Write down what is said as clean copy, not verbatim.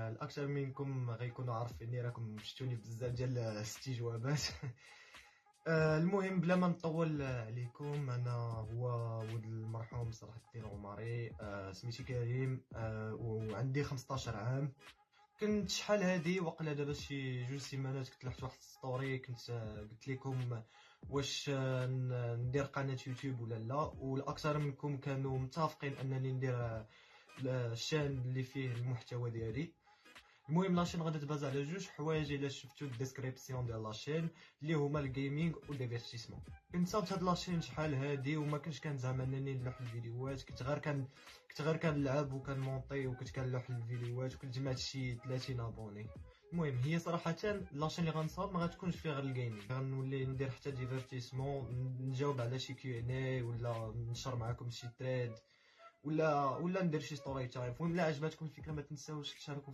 الاكثر منكم غيكونوا عارفيني، راكم شفتوني بزاف ديال الاستجوابات. المهم بلا ما نطول عليكم، انا هو ولد المرحوم صلاح الدين غماري. سميتي كريم، وعندي 15 عام. كنت شحال هادي وقيلا دابا شي 2 سيمانات كنت لحت واحد ستوري، كنت قلت لكم واش ندير قناه يوتيوب ولا لا، والاكثر منكم كانوا متفقين انني ندير الشان اللي فيه المحتوى ديالي. المهم لاشين غادا تباز على 2 حوايج الا شفتو الديسكريبسيون ديال لاشين، اللي هما الجيمنج وديفيرتيسمون. كنت صاوبت هاد لاشين شحال هادي وما كنتش كنزعم انني نلوح الفيديوهات، كنت غير كنلعب وكنمونطي وكنت كنلوح الفيديوهات، وكنت جمعت شي 30 ابوني. المهم هي صراحه لاشين اللي غنصاوب ما غتكونش فيها غير الجيمنج، غنولي ندير حتى ديفيرتيسمون، نجاوب على شي كيو ان اي، ولا نشر معكم شي تريد، ولا ندير شي ستوري تايم. المهم الا عجبتكم الفكره ما تنساوش تشاركوا